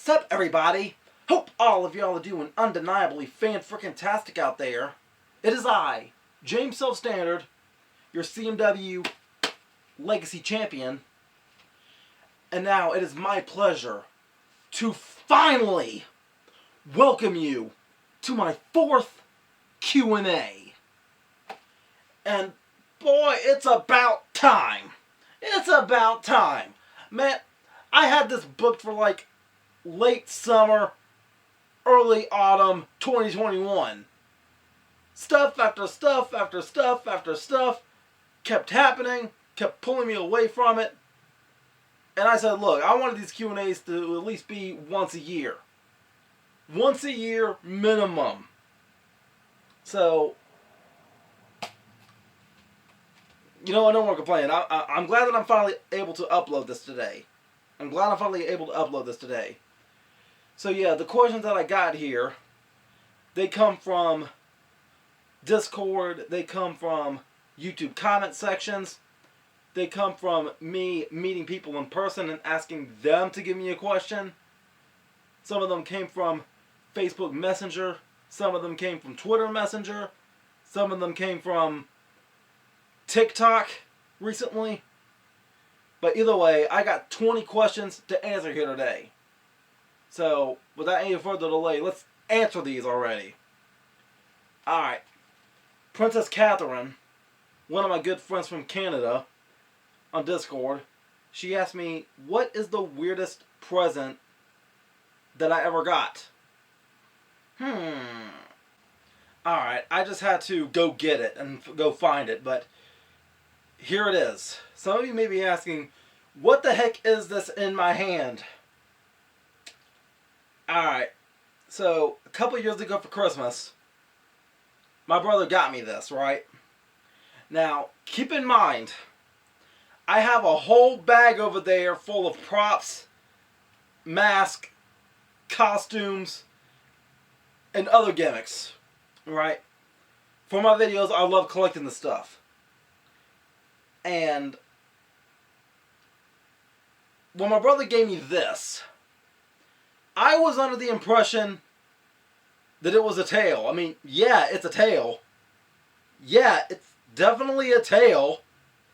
Sup, everybody? Hope all of y'all are doing undeniably fan-frickin-tastic out there. It is I, James SelfStandard, your CMW Legacy Champion. And now it is my pleasure to finally welcome you to my 4th Q&A. And boy, it's about time. It's about time. Man, I had this booked for like late summer, early autumn 2021. Stuff after stuff after stuff after stuff kept happening, kept pulling me away from it. And I said, look, I wanted these Q&As to at least be once a year. Once a year minimum. So, you know, I don't want to complain. I'm glad that I'm finally able to upload this today. So yeah, the questions that I got here, they come from Discord, they come from YouTube comment sections, they come from me meeting people in person and asking them to give me a question. Some of them came from Facebook Messenger, some of them came from Twitter Messenger, some of them came from TikTok recently. But either way, I got 20 questions to answer here today. So, without any further delay, let's answer these already. Alright. Princess Catherine, one of my good friends from Canada, on Discord, she asked me, what is the weirdest present that I ever got? Alright, I just had to go get it and go find it, but here it is. Some of you may be asking, what the heck is this in my hand? Alright, so a couple years ago for Christmas, my brother got me this, right? Now, keep in mind, I have a whole bag over there full of props, masks, costumes, and other gimmicks, right? For my videos, I love collecting the stuff. And when my brother gave me this, I was under the impression that it was a tail. I mean, yeah, it's a tail. Yeah, it's definitely a tail.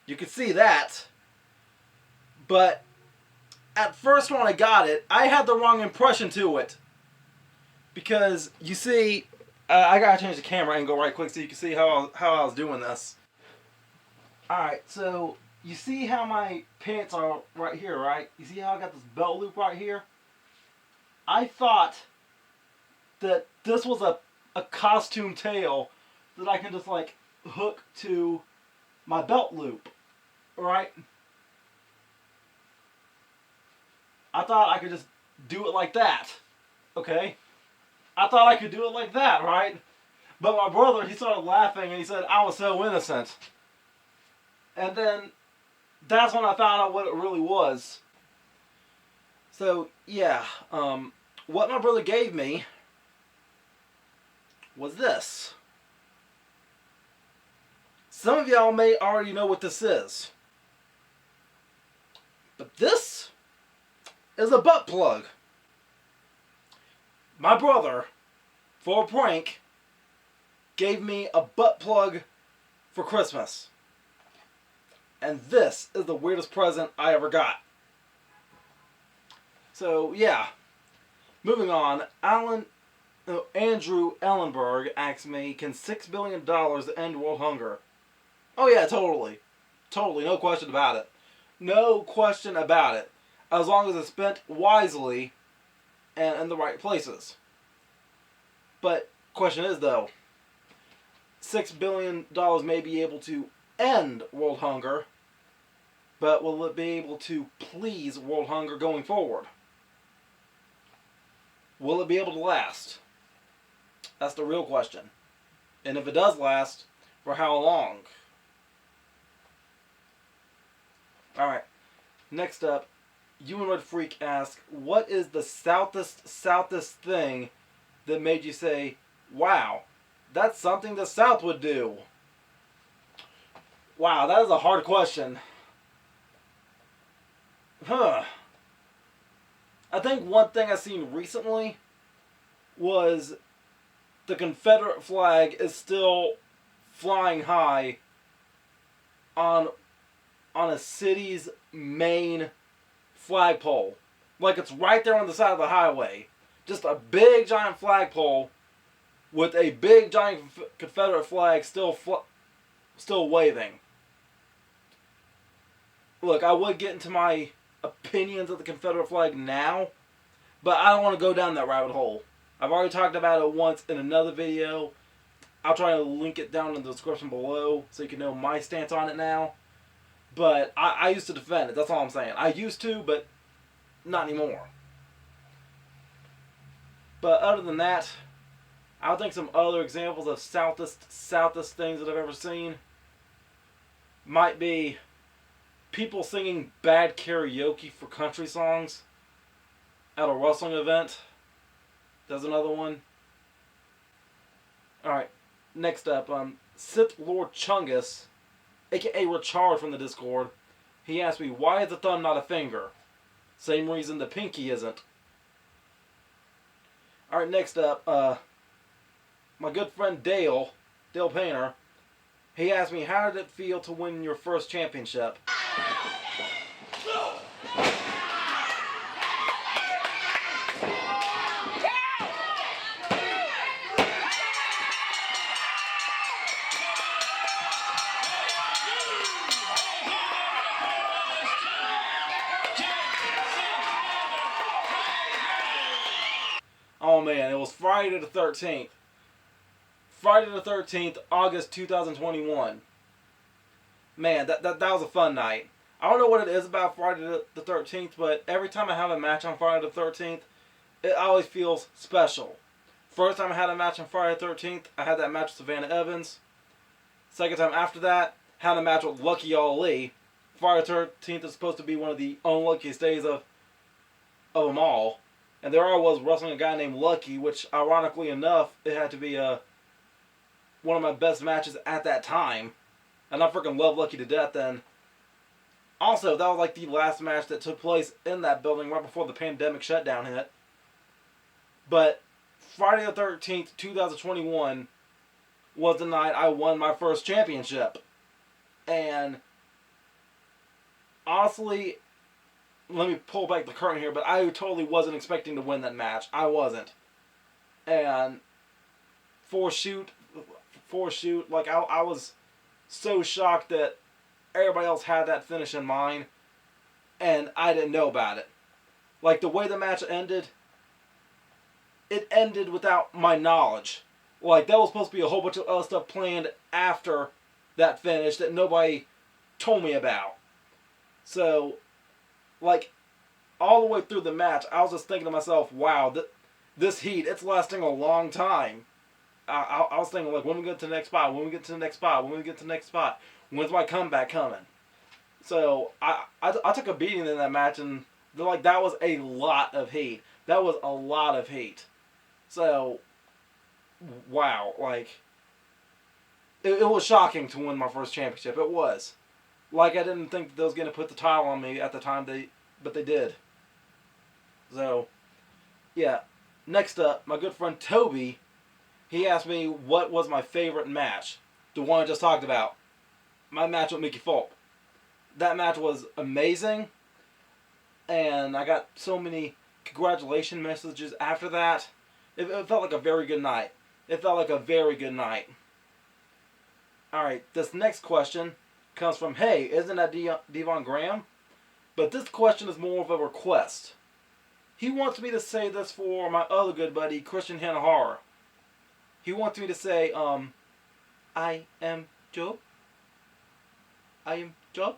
You can see that. But at first when I got it, I had the wrong impression to it. Because, you see, I gotta change the camera angle right quick so you can see how I was doing this. Alright, so you see how my pants are right here, right? You see how I got this belt loop right here? I thought that this was a costume tail that I can just like hook to my belt loop, right? I thought I could just do it like that, okay? I thought I could do it like that, right? But my brother, he started laughing and he said I was so innocent. And then that's when I found out what it really was. So, yeah, what my brother gave me was this. Some of y'all may already know what this is. But this is a butt plug. My brother, for a prank, gave me a butt plug for Christmas. And this is the weirdest present I ever got. So, yeah. Moving on. Andrew Ellenberg asks me, can $6 billion end world hunger? Oh yeah, totally. Totally, no question about it. No question about it. As long as it's spent wisely and in the right places. But, question is though, $6 billion may be able to end world hunger, but will it be able to please world hunger going forward? Will it be able to last? That's the real question. And if it does last, for how long? Alright, next up, Humanoid Freak asks, what is the southest thing that made you say, wow, that's something the South would do? Wow, that is a hard question. At think one thing I've seen recently was the Confederate flag is still flying high on a city's main flagpole. Like it's right there on the side of the highway. Just a big giant flagpole with a big giant Confederate flag still waving. Look, I would get into my opinions of the Confederate flag now, but I don't want to go down that rabbit hole. I've already talked about it once in another video. I'll try to link it down in the description below so you can know my stance on it now. But I used to defend it, that's all I'm saying. I used to, but not anymore. But other than that, I think some other examples of Southist things that I've ever seen might be people singing bad karaoke for country songs at a wrestling event. There's another one. Alright, next up, Sith Lord Chungus, aka Richard from the Discord, he asked me, why is the thumb not a finger? Same reason the pinky isn't. Alright, next up, my good friend Dale Painter, he asked me, how did it feel to win your first championship? Oh man, it was Friday the 13th. Friday the 13th, August 2021. Man, that was a fun night. I don't know what it is about Friday the 13th, but every time I have a match on Friday the 13th, it always feels special. First time I had a match on Friday the 13th, I had that match with Savannah Evans. Second time after that, had a match with Lucky Ali. Friday the 13th is supposed to be one of the unluckiest days of them all. And there I was wrestling a guy named Lucky, which ironically enough, it had to be one of my best matches at that time. And I freaking love Lucky to death then. Also, that was like the last match that took place in that building right before the pandemic shutdown hit. But Friday the 13th, 2021 was the night I won my first championship. And honestly, let me pull back the curtain here, but I totally wasn't expecting to win that match. I wasn't. And for shoot, like I was so shocked that everybody else had that finish in mind, and I didn't know about it. Like the way the match ended, it ended without my knowledge. Like there was supposed to be a whole bunch of other stuff planned after that finish that nobody told me about. So, like, all the way through the match, I was just thinking to myself, wow, this heat, it's lasting a long time. I was thinking, like, when we get to the next spot, when we get to the next spot, when we get to the next spot, when's my comeback coming? So, I took a beating in that match, and they're like, that was a lot of heat. That was a lot of heat. So, wow, like, it was shocking to win my first championship. It was. Like, I didn't think that they was going to put the title on me at the time, but they did. So, yeah. Next up, my good friend Toby, he asked me what was my favorite match. The one I just talked about. My match with Mickey Folk. That match was amazing. And I got so many congratulation messages after that. It felt like a very good night. It felt like a very good night. Alright, this next question comes from, hey, isn't that Devon Graham? But this question is more of a request. He wants me to say this for my other good buddy, Christian Hanahara. He wants me to say, I am Joe. I am Joe.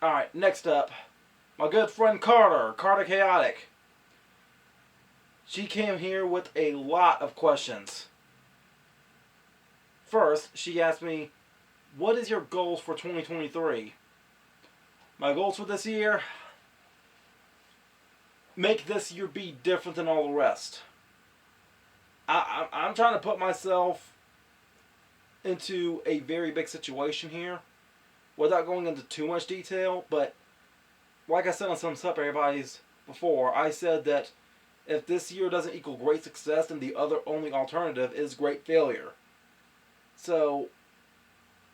Alright, next up, my good friend Carter Chaotic. She came here with a lot of questions. First, she asked me, what is your goals for 2023? My goals for this year? Make this year be different than all the rest. I'm trying to put myself into a very big situation here without going into too much detail, but like I said on some stuff, everybody's before. I said that if this year doesn't equal great success, then the other only alternative is great failure. So,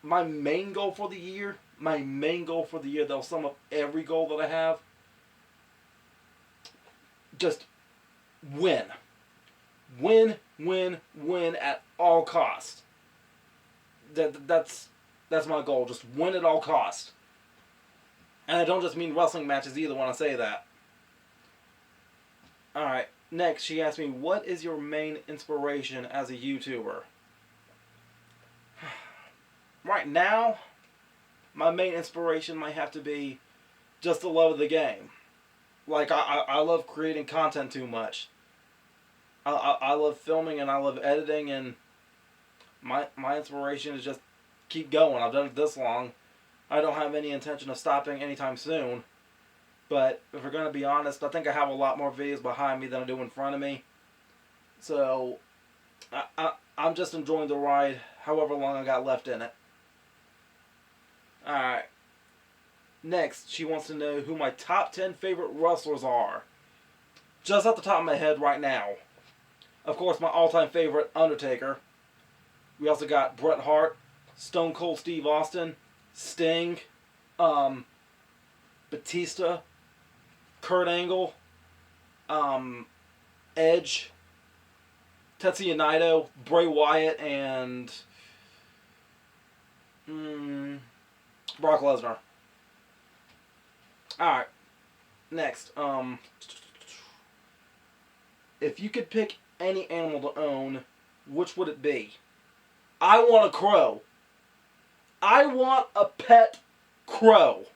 my main goal for the year, that'll sum up every goal that I have, just win. Win, win, win at all costs. That's my goal. Just win at all costs. And I don't just mean wrestling matches either when I say that. Alright, next she asked me, what is your main inspiration as a YouTuber? Right now, my main inspiration might have to be just the love of the game. Like, I love creating content too much. I love filming and I love editing, and my inspiration is just keep going. I've done it this long. I don't have any intention of stopping anytime soon. But if we're going to be honest, I think I have a lot more videos behind me than I do in front of me. So, I'm just enjoying the ride however long I got left in it. Alright. Next, she wants to know who my top 10 favorite wrestlers are. Just off the top of my head right now. Of course, my all-time favorite, Undertaker. We also got Bret Hart, Stone Cold Steve Austin, Sting, Batista, Kurt Angle, Edge, Tetsuya Naito, Bray Wyatt, and Brock Lesnar. Alright, next. If you could pick any animal to own, which would it be? I want a crow. I want a pet crow.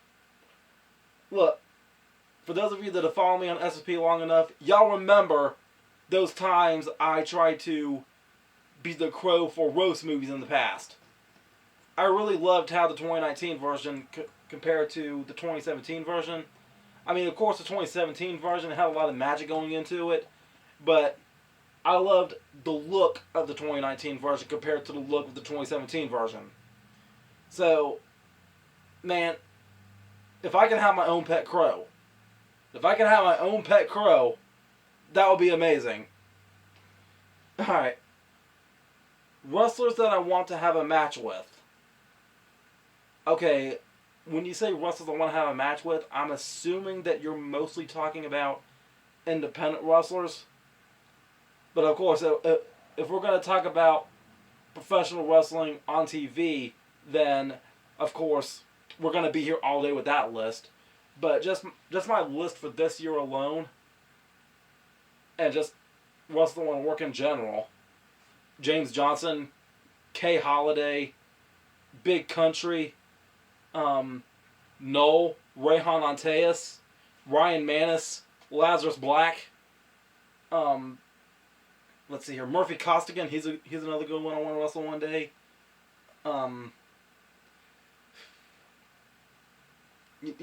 Look, for those of you that have followed me on SSP long enough, y'all remember those times I tried to be the crow for roast movies in the past. I really loved how the 2019 version compared to the 2017 version. I mean, of course, the 2017 version had a lot of magic going into it, but I loved the look of the 2019 version compared to the look of the 2017 version. So, man, if I could have my own pet crow, that would be amazing. Alright. Wrestlers that I want to have a match with. Okay, when you say wrestlers I want to have a match with, I'm assuming that you're mostly talking about independent wrestlers. But of course, if we're going to talk about professional wrestling on TV, then of course we're going to be here all day with that list. But just my list for this year alone, and just wrestling work in general: James Johnson, Kay Holiday, Big Country, Noel, Rayhan Anteas, Ryan Manis, Lazarus Black. Let's see here, Murphy Costigan. He's another good one I want to wrestle one day. You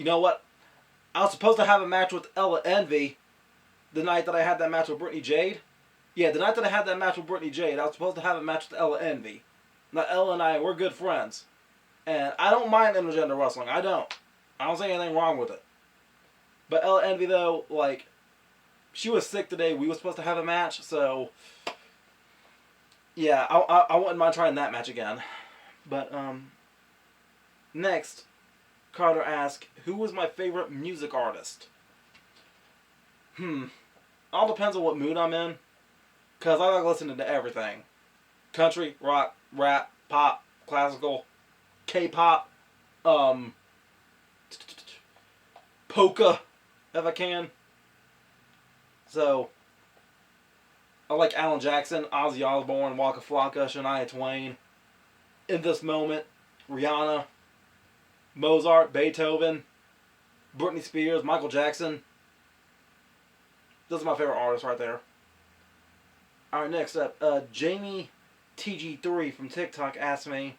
know what? I was supposed to have a match with Ella Envy the night that I had that match with Brittany Jade. Yeah, the night that I had that match with Brittany Jade, I was supposed to have a match with Ella Envy. Now, Ella and I, we're good friends. And I don't mind intergender wrestling. I don't see anything wrong with it. But Ella Envy, though, like, she was sick today. We were supposed to have a match, so yeah, I wouldn't mind trying that match again. But, next, Carter asked, who was my favorite music artist? All depends on what mood I'm in, because I like listening to everything. Country, rock, rap, pop, classical, K-pop, polka, if I can. So, I like Alan Jackson, Ozzy Osbourne, Waka Flocka, Shania Twain. In this moment, Rihanna, Mozart, Beethoven, Britney Spears, Michael Jackson. Those are my favorite artists right there. Alright, next up, Jamie TG3 from TikTok asked me,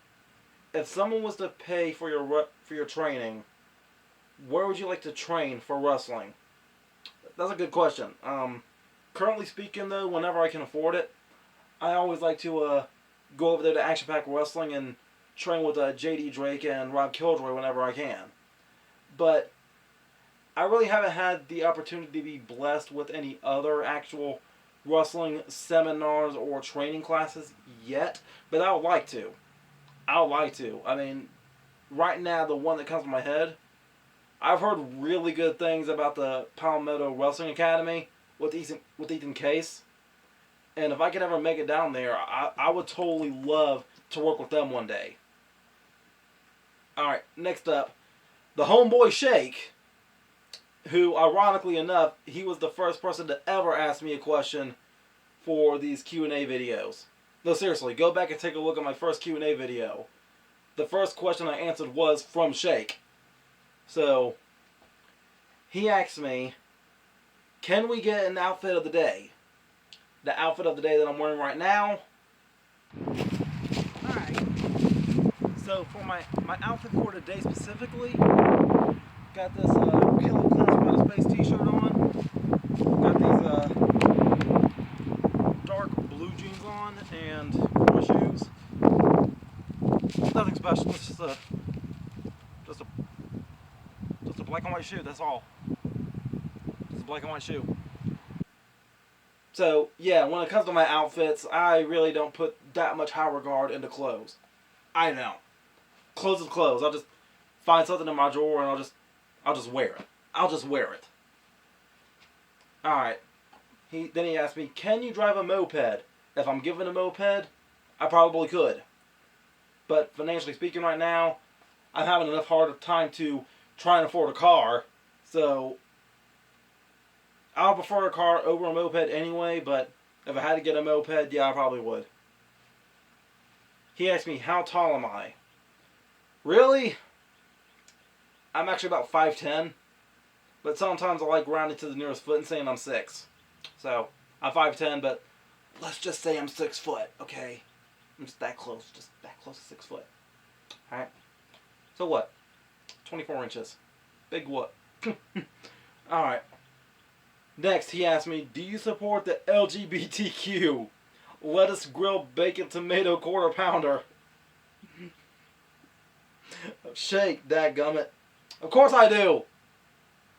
if someone was to pay for your training, where would you like to train for wrestling? That's a good question. Currently speaking, though, whenever I can afford it, I always like to go over there to Action Pack Wrestling and train with JD Drake and Rob Killjoy whenever I can. But I really haven't had the opportunity to be blessed with any other actual wrestling seminars or training classes yet, but I would like to. I would like to. I mean, right now, the one that comes to my head, I've heard really good things about the Palmetto Wrestling Academy with Ethan Case. And if I could ever make it down there, I would totally love to work with them one day. Alright, next up, the homeboy Shake, who, ironically enough, he was the first person to ever ask me a question for these Q&A videos. No, seriously, go back and take a look at my first Q&A video. The first question I answered was from Shake. So, he asked me, can we get an outfit of the day? The outfit of the day that I'm wearing right now. Alright. So, for my outfit for today specifically, got this Killer Clowns from Outer Space t-shirt on. Got these dark blue jeans on and my shoes. Nothing special. It's just a black and white shoe. That's all. Just a black and white shoe. So yeah, when it comes to my outfits, I really don't put that much high regard into clothes. I don't. Clothes is clothes. I'll just find something in my drawer and I'll just wear it. I'll just wear it. Alright. Then he asked me, can you drive a moped? If I'm given a moped, I probably could. But financially speaking right now, I'm having enough hard time to try and afford a car. So, I'll prefer a car over a moped anyway, but if I had to get a moped, yeah, I probably would. He asked me, how tall am I? Really? I'm actually about 5'10", but sometimes I like rounding to the nearest foot and saying I'm 6. So, I'm 5'10", but let's just say I'm 6 foot, okay? I'm just that close to 6 foot. Alright? So what? 24 inches. Big what? Alright. Next, he asked me, do you support the LGBTQ? Lettuce, grilled bacon, tomato, quarter pounder. Shake, dadgummit. Of course I do.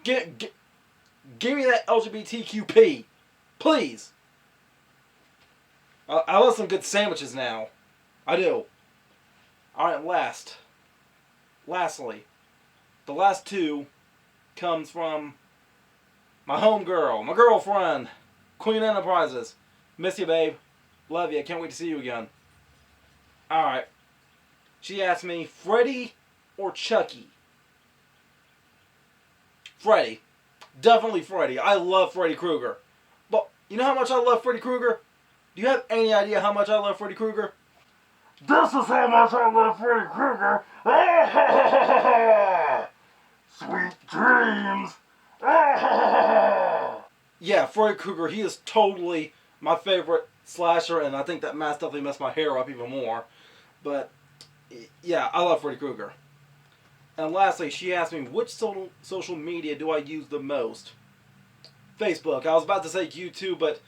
Give me that LGBTQP. Please. I love some good sandwiches now. I do. Alright, lastly, the last two comes from my homegirl, my girlfriend, Queen Enterprises. Miss you, babe. Love you. Can't wait to see you again. Alright. She asked me, Freddy or Chucky? Freddy. Definitely Freddy. I love Freddy Krueger. But you know how much I love Freddy Krueger? Do you have any idea how much I love Freddy Krueger? This is how much I love Freddy Krueger. Sweet dreams. Yeah, Freddy Krueger, he is totally my favorite slasher, and I think that mask definitely messed my hair up even more. But, yeah, I love Freddy Krueger. And lastly, she asked me, which social media do I use the most? Facebook. I was about to say YouTube, but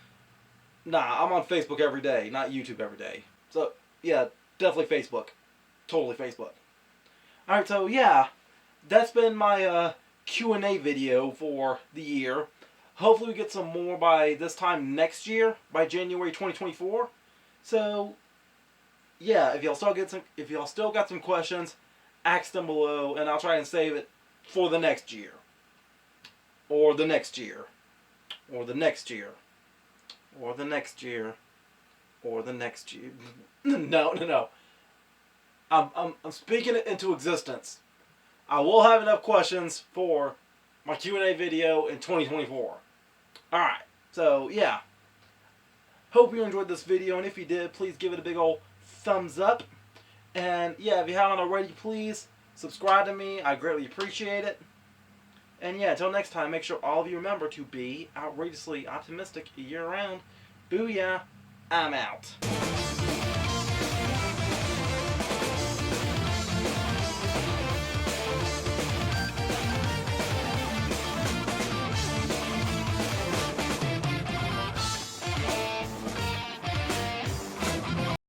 nah, I'm on Facebook every day, not YouTube every day. So, yeah, definitely Facebook. Totally Facebook. Alright, so yeah, that's been my Q&A video for the year. Hopefully we get some more by this time next year, by January 2024. So, yeah, if y'all still got some questions, ask them below, and I'll try and save it for the next year. Or the next year. Or the next year. Or the next year. Or the next year. No. I'm speaking it into existence. I will have enough questions for my Q&A video in 2024. Alright, so yeah. Hope you enjoyed this video, and if you did, please give it a big old thumbs up. And yeah, if you haven't already, please subscribe to me. I greatly appreciate it. And yeah, until next time, make sure all of you remember to be outrageously optimistic year-round. Booyah, I'm out.